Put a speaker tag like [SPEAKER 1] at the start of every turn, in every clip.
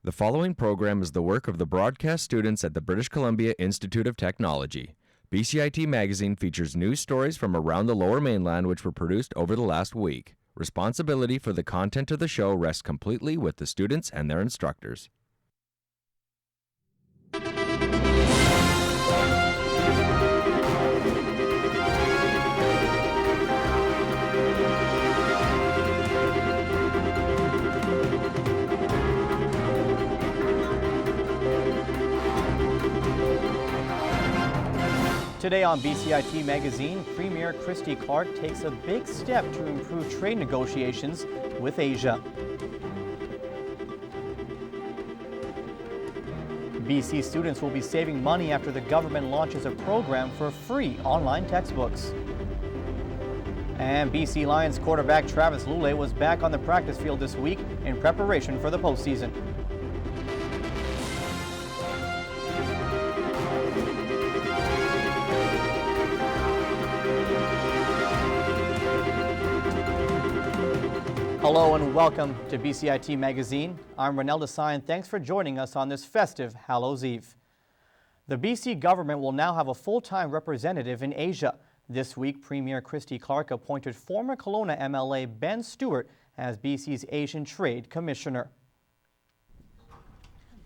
[SPEAKER 1] The following program is the work of the broadcast students at the British Columbia Institute of Technology. BCIT Magazine features news stories from around the Lower Mainland which were produced over the last week. Responsibility for the content of the show rests completely with the students and their instructors.
[SPEAKER 2] Today on BCIT Magazine, Premier Christy Clark takes a big step to improve trade negotiations with Asia. BC students will be saving money after the government launches a program for free online textbooks. And BC Lions quarterback Travis Lulay was back on the practice field this week in preparation for the postseason. Hello and welcome to BCIT Magazine. I'm Ronil Desai and thanks for joining us on this festive Hallows Eve. The BC government will now have a full-time representative in Asia. This week, Premier Christy Clark appointed former Kelowna MLA Ben Stewart as BC's Asian Trade Commissioner.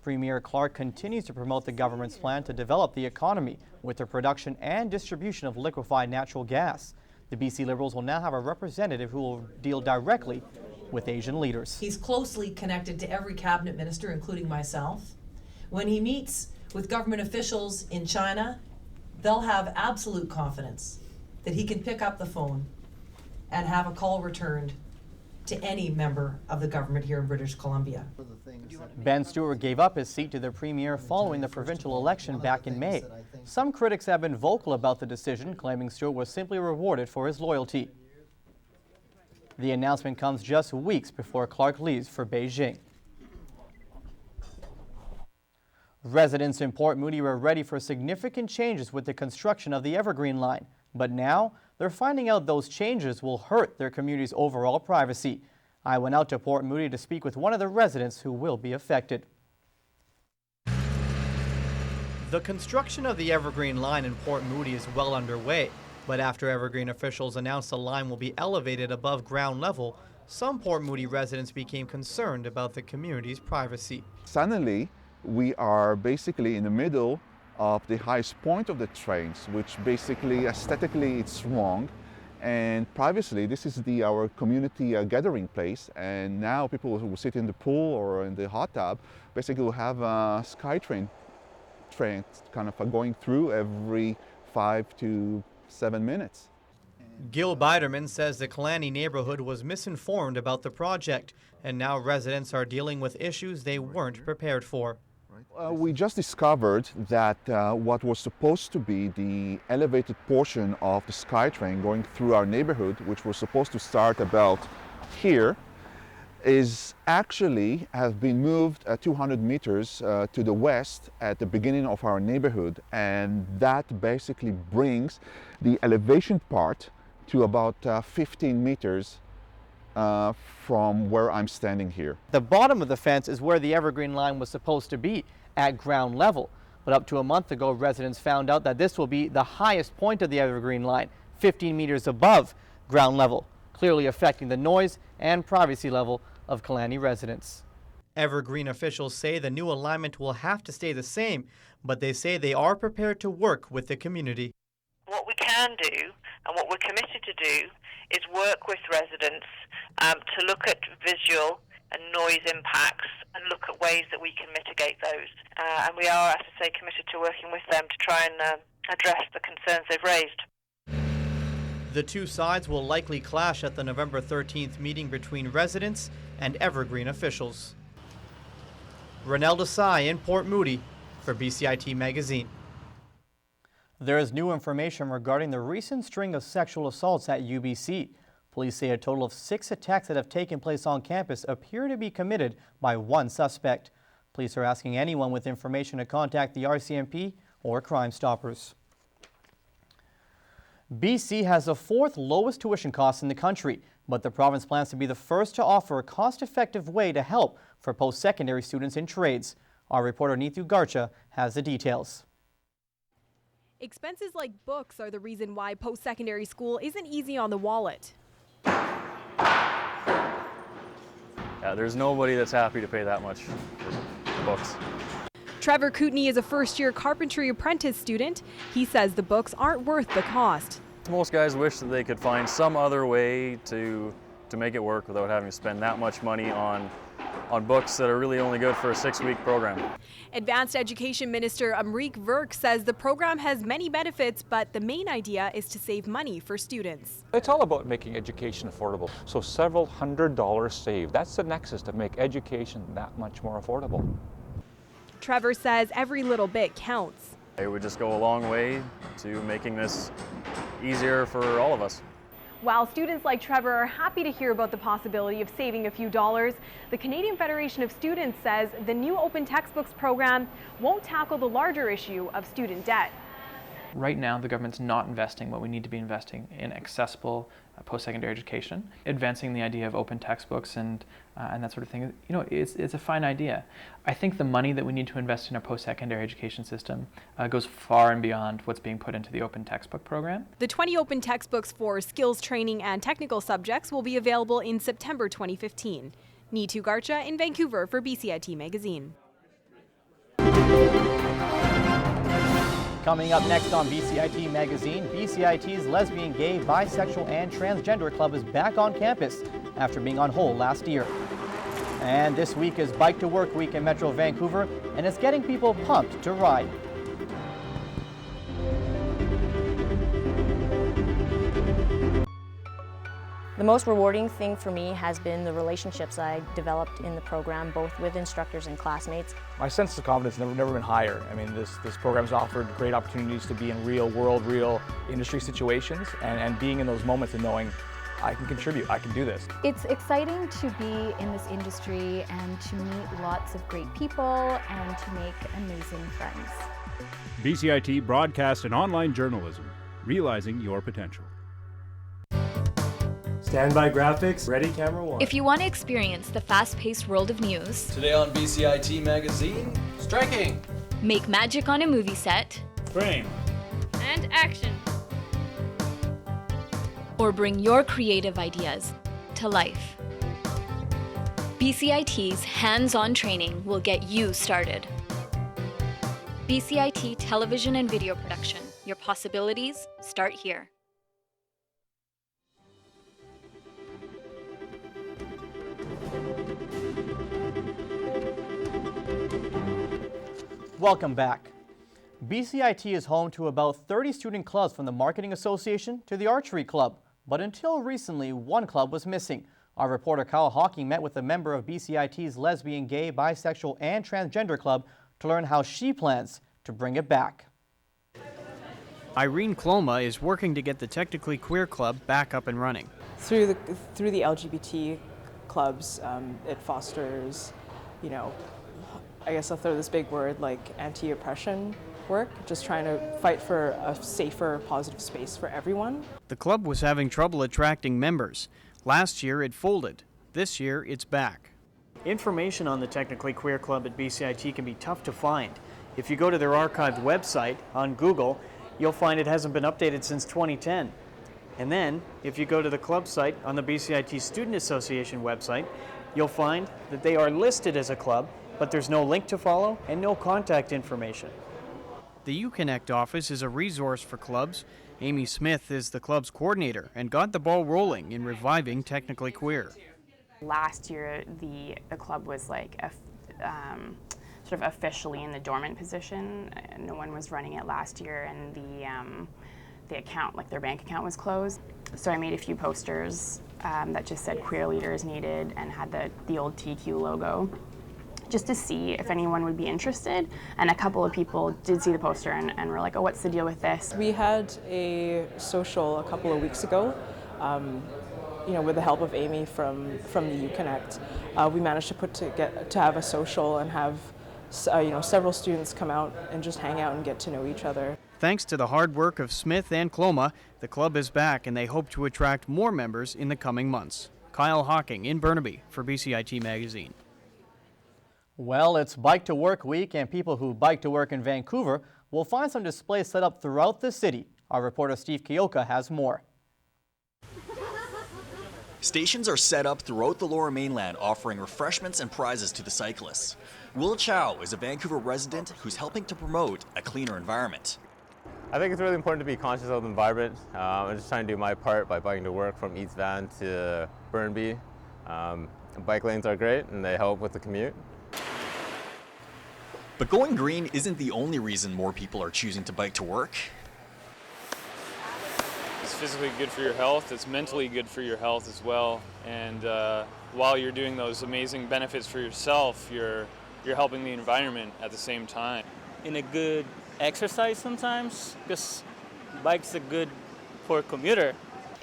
[SPEAKER 2] Premier Clark continues to promote the government's plan to develop the economy with the production and distribution of liquefied natural gas. The BC Liberals will now have a representative who will deal directly with Asian leaders.
[SPEAKER 3] He's closely connected to every cabinet minister, including myself. When he meets with government officials in China, they'll have absolute confidence that he can pick up the phone and have a call returned to any member of the government here in British Columbia.
[SPEAKER 2] Ben Stewart gave up his seat to the Premier following the provincial election back in May. Some critics have been vocal about the decision, claiming Stewart was simply rewarded for his loyalty. The announcement comes just weeks before Clark leaves for Beijing. Residents in Port Moody were ready for significant changes with the construction of the Evergreen line. But now, they're finding out those changes will hurt their community's overall privacy. I went out to Port Moody to speak with one of the residents who will be affected. The construction of the Evergreen line in Port Moody is well underway. But after Evergreen officials announced the line will be elevated above ground level, some Port Moody residents became concerned about the community's privacy.
[SPEAKER 4] Suddenly, we are basically in the middle of the highest point of the trains, which basically aesthetically it's wrong. And previously, this is our community gathering place, and now people who sit in the pool or in the hot tub basically will have a SkyTrain train kind of going through every 5 to 7 minutes.
[SPEAKER 2] Gil Biderman says the Kalani neighborhood was misinformed about the project, and now residents are dealing with issues they weren't prepared for.
[SPEAKER 4] We just discovered that what was supposed to be the elevated portion of the SkyTrain going through our neighborhood, which was supposed to start about here, is actually has been moved 200 meters to the west at the beginning of our neighborhood, and that basically brings the elevation part to about 15 meters from where I'm standing here.
[SPEAKER 2] The bottom of the fence is where the Evergreen line was supposed to be, at ground level. But up to a month ago, residents found out that this will be the highest point of the Evergreen line, 15 meters above ground level, clearly affecting the noise and privacy level of Kalani residents. Evergreen officials say the new alignment will have to stay the same, but they say they are prepared to work with the community.
[SPEAKER 5] What we can do and what we're committed to do is work with residents to look at visual and noise impacts and look at ways that we can mitigate those. And we are, as I say, committed to working with them to try and address the concerns they've raised.
[SPEAKER 2] The two sides will likely clash at the November 13th meeting between residents and Evergreen officials. Ronil Desai in Port Moody for BCIT Magazine. There is new information regarding the recent string of sexual assaults at UBC. Police say a total of 6 attacks that have taken place on campus appear to be committed by one suspect. Police are asking anyone with information to contact the RCMP or Crime Stoppers. BC has the fourth lowest tuition costs in the country, but the province plans to be the first to offer a cost-effective way to help for post-secondary students in trades. Our reporter Neetu Garcha has the details.
[SPEAKER 6] Expenses like books are the reason why post-secondary school isn't easy on the wallet.
[SPEAKER 7] Yeah, there's nobody that's happy to pay that much for books.
[SPEAKER 6] Trevor Kootenay is a first-year carpentry apprentice student. He says the books aren't worth the cost.
[SPEAKER 7] Most guys wish that they could find some other way to make it work without having to spend that much money on books that are really only good for a 6-week program.
[SPEAKER 6] Advanced Education Minister Amrik Virk says the program has many benefits, but the main idea is to save money for students.
[SPEAKER 8] It's all about making education affordable. So several $100s saved. That's the nexus to make education that much more affordable.
[SPEAKER 6] Trevor says every little bit counts.
[SPEAKER 7] It would just go a long way to making this easier for all of us.
[SPEAKER 6] While students like Trevor are happy to hear about the possibility of saving a few dollars, the Canadian Federation of Students says the new open textbooks program won't tackle the larger issue of student debt.
[SPEAKER 9] Right now, the government's not investing what we need to be investing in accessible post-secondary education, advancing the idea of open textbooks and that sort of thing. You know, it's a fine idea. I think the money that we need to invest in our post-secondary education system goes far and beyond what's being put into the open textbook program.
[SPEAKER 6] The 20 open textbooks for skills training and technical subjects will be available in September 2015. Neetu Garcha in Vancouver for BCIT Magazine.
[SPEAKER 2] Coming up next on BCIT Magazine, BCIT's Lesbian, Gay, Bisexual and Transgender Club is back on campus after being on hold last year. And this week is Bike to Work Week in Metro Vancouver, and it's getting people pumped to ride.
[SPEAKER 10] The most rewarding thing for me has been the relationships I developed in the program, both with instructors and classmates.
[SPEAKER 11] My sense of confidence has never been higher. I mean, this program's offered great opportunities to be in real world, real industry situations, and being in those moments and knowing I can contribute, I can do this.
[SPEAKER 12] It's exciting to be in this industry and to meet lots of great people and to make amazing friends.
[SPEAKER 13] BCIT Broadcast and Online Journalism, realizing your potential.
[SPEAKER 14] Standby graphics, ready camera one.
[SPEAKER 15] If you want to experience the fast-paced world of news.
[SPEAKER 16] Today on BCIT Magazine, striking.
[SPEAKER 15] Make magic on a movie set.
[SPEAKER 14] Frame.
[SPEAKER 15] And action. Or bring your creative ideas to life. BCIT's hands-on training will get you started. BCIT Television and Video Production. Your possibilities start here.
[SPEAKER 2] Welcome back. BCIT is home to about 30 student clubs from the Marketing Association to the Archery Club, but until recently, one club was missing. Our reporter Kyle Hawking met with a member of BCIT's Lesbian, Gay, Bisexual and Transgender Club to learn how she plans to bring it back.
[SPEAKER 17] Irene Cloma is working to get the Technically Queer Club back up and running.
[SPEAKER 18] Through the LGBT clubs, it fosters, I guess I'll throw this big word like anti-oppression work, just trying to fight for a safer, positive space for everyone.
[SPEAKER 17] The club was having trouble attracting members. Last year it folded. This year it's back. Information on the Technically Queer Club at BCIT can be tough to find. If you go to their archived website on Google, you'll find it hasn't been updated since 2010. And then, if you go to the club site on the BCIT Student Association website, you'll find that they are listed as a club, but there's no link to follow and no contact information. The UConnect office is a resource for clubs. Amy Smith is the club's coordinator and got the ball rolling in reviving Technically Queer.
[SPEAKER 19] Last year, the club was like sort of officially in the dormant position. No one was running it last year, and the account, like their bank account, was closed. So I made a few posters that just said "Queer Leaders Needed" and had the old TQ logo, just to see if anyone would be interested. And a couple of people did see the poster and were like, oh, what's the deal with this?
[SPEAKER 18] We had a social a couple of weeks ago, with the help of Amy from the UConnect. We managed to have a social and have several students come out and just hang out and get to know each other.
[SPEAKER 17] Thanks to the hard work of Smith and Cloma, the club is back and they hope to attract more members in the coming months. Kyle Hawking in Burnaby for BCIT Magazine.
[SPEAKER 2] Well, it's Bike to Work week, and people who bike to work in Vancouver will find some displays set up throughout the city. Our reporter Steve Kioka has more.
[SPEAKER 20] Stations are set up throughout the Lower Mainland, offering refreshments and prizes to the cyclists. Will Chow is a Vancouver resident who's helping to promote a cleaner environment.
[SPEAKER 21] I think it's really important to be conscious of the environment. I'm just trying to do my part by biking to work from East Van to Burnaby. Bike lanes are great and they help with the commute.
[SPEAKER 20] But going green isn't the only reason more people are choosing to bike to work.
[SPEAKER 22] It's physically good for your health, it's mentally good for your health as well. And while you're doing those amazing benefits for yourself, you're helping the environment at the same time.
[SPEAKER 23] In a good exercise sometimes, because bike's a good for a commuter.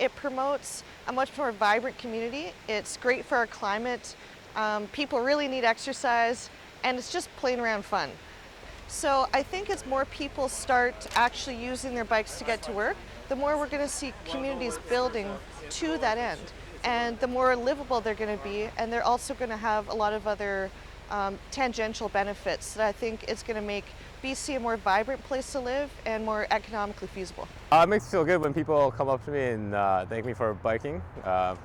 [SPEAKER 24] It promotes a much more vibrant community. It's great for our climate. People really need exercise, and it's just plain around fun. So I think as more people start actually using their bikes to get to work, the more we're going to see communities building to that end, and the more livable they're going to be, and they're also going to have a lot of other tangential benefits that I think is going to make BC a more vibrant place to live and more economically feasible.
[SPEAKER 21] It makes me feel good when people come up to me and thank me for biking.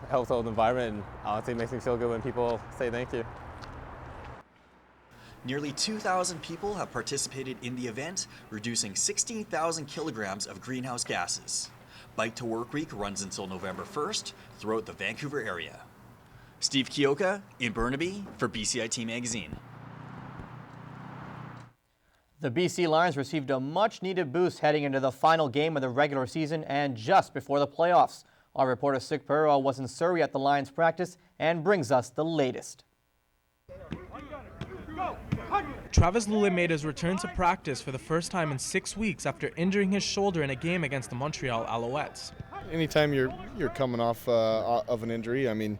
[SPEAKER 21] Helps out the environment, and honestly it makes me feel good when people say thank you.
[SPEAKER 20] Nearly 2,000 people have participated in the event, reducing 16,000 kilograms of greenhouse gases. Bike to Work Week runs until November 1st throughout the Vancouver area. Steve Kioka in Burnaby for BCIT Magazine.
[SPEAKER 2] The BC Lions received a much-needed boost heading into the final game of the regular season and just before the playoffs. Our reporter Sik Perwa was in Surrey at the Lions practice and brings us the latest.
[SPEAKER 25] Travis Lulay made his return to practice for the first time in 6 weeks after injuring his shoulder in a game against the Montreal Alouettes.
[SPEAKER 26] Anytime you're coming off of an injury, I mean,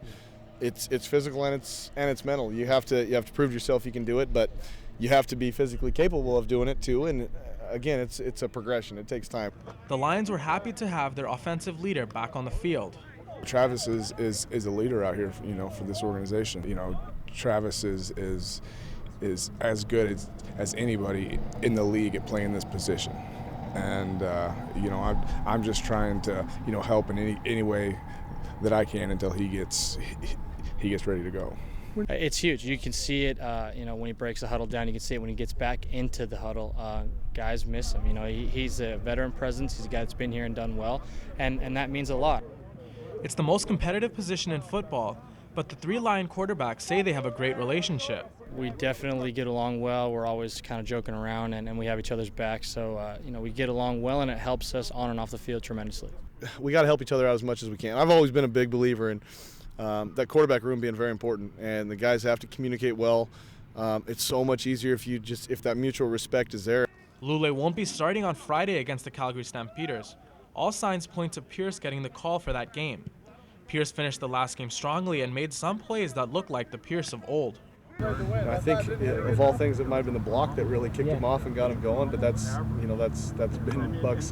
[SPEAKER 26] it's physical and it's mental. You have to prove yourself you can do it, but you have to be physically capable of doing it too. And again, it's a progression. It takes time.
[SPEAKER 25] The Lions were happy to have their offensive leader back on the field.
[SPEAKER 26] Travis is a leader out here, for this organization. Travis is as good as anybody in the league at playing this position, and I'm just trying to help in any way that I can until he gets ready to go.
[SPEAKER 27] It's huge. You can see it, when he breaks the huddle down. You can see it when he gets back into the huddle. Guys miss him. He's a veteran presence. He's a guy that's been here and done well, and that means a lot.
[SPEAKER 25] It's the most competitive position in football, but the three Lion quarterbacks say they have a great relationship.
[SPEAKER 27] We definitely get along well. We're always kind of joking around, and we have each other's backs. So, we get along well, and it helps us on and off the field tremendously.
[SPEAKER 26] We got to help each other out as much as we can. I've always been a big believer in that quarterback room being very important, and the guys have to communicate well. It's so much easier if that mutual respect is there.
[SPEAKER 25] Lulay won't be starting on Friday against the Calgary Stampeders. All signs point to Pierce getting the call for that game. Pierce finished the last game strongly and made some plays that looked like the Pierce of old.
[SPEAKER 26] I think of all things, it might have been the block that really kicked him off and got him going. But that's been Buck's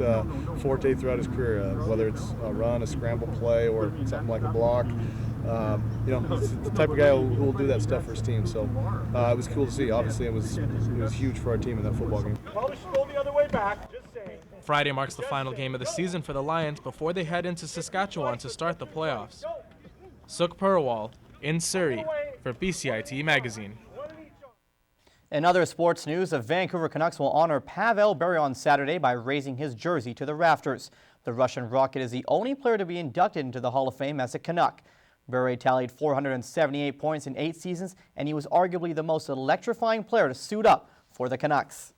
[SPEAKER 26] forte throughout his career. Whether it's a run, a scramble play, or something like a block, he's the type of guy who will do that stuff for his team. So it was cool to see. Obviously, it was huge for our team in that football game.
[SPEAKER 28] Probably should go the other way back. Just saying.
[SPEAKER 25] Friday marks the final game of the season for the Lions before they head into Saskatchewan to start the playoffs. Suk Purwal in Surrey for BCIT Magazine.
[SPEAKER 2] In other sports news, the Vancouver Canucks will honor Pavel Bure on Saturday by raising his jersey to the rafters. The Russian Rocket is the only player to be inducted into the Hall of Fame as a Canuck. Bure tallied 478 points in 8 seasons, and he was arguably the most electrifying player to suit up for the Canucks.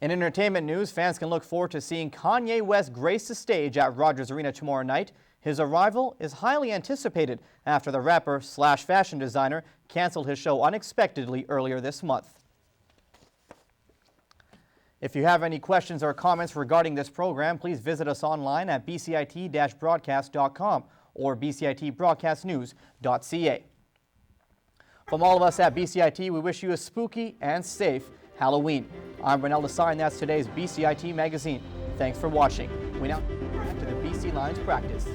[SPEAKER 2] In entertainment news, fans can look forward to seeing Kanye West grace the stage at Rogers Arena tomorrow night. His arrival is highly anticipated after the rapper/fashion designer canceled his show unexpectedly earlier this month. If you have any questions or comments regarding this program, please visit us online at bcit-broadcast.com or bcitbroadcastnews.ca. From all of us at BCIT, we wish you a spooky and safe Halloween. I'm Ronil Desai, and that's today's BCIT Magazine. Thanks for watching. We now back to the BC Lions practice.